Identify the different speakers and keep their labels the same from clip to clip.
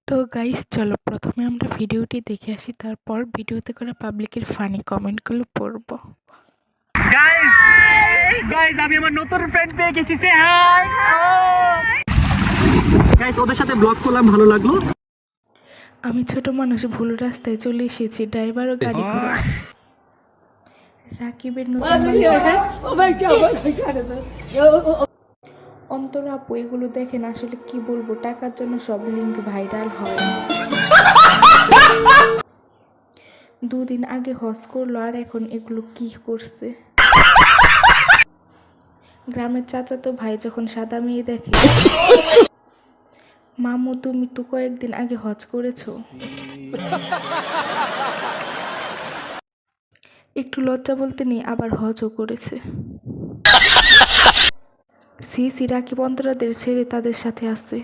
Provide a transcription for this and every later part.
Speaker 1: তো গাইস চলো প্রথমে আমরা ভিডিওটি দেখে আসি, তারপর ভিডিওতে করা পাবলিকের ফানি কমেন্টগুলো পড়ব।
Speaker 2: গাইস গাইস আমি আমার নতুন ফ্রেন্ড পেয়ে গেছি, সে হাই। গাইস ওদের সাথে ব্লগ করলাম, ভালো লাগলো।
Speaker 1: আমি ছোট মানুষ, ভুল রাস্তায় চলে এসেছি, ড্রাইভার ও গাড়ি ঘোড়া। রাকিবের নতুন অন্তর আপু এগুলো দেখেন, আসলে কি বলবো, টাকার জন্য সব লিঙ্ক ভাইরাল হয়। দুদিন আগে হজ করলো আর এখন এগুলো কি করছে। গ্রামের চাচাতো ভাই যখন সাদা মেয়ে দেখে, মামু তুমি তো কয়েকদিন আগে হজ করেছো। একটু লজ্জা বলতে নেই, আবার হজও করেছে। সি রাকিব অন্তরাদের ছেড়ে তাদের সাথে আছে।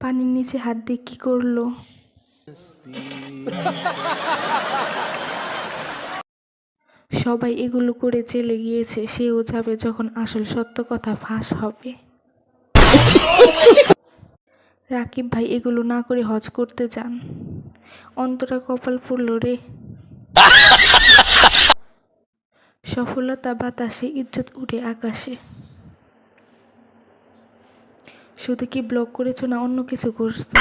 Speaker 1: পানির নিচে হাত দিয়ে কি করলো। সবাই এগুলো করে জেলে গিয়েছে, সেও যাবে যখন আসল সত্য কথা ফাঁস হবে। রাকিব ভাই এগুলো না করে হজ করতে যান, অন্তরা কপাল পড়ল রে। সফলতা বাতাসে, ইজ্জত উড়ে আকাশে। শুধু কি ব্লগ করেছো না অন্য কিছু করছো?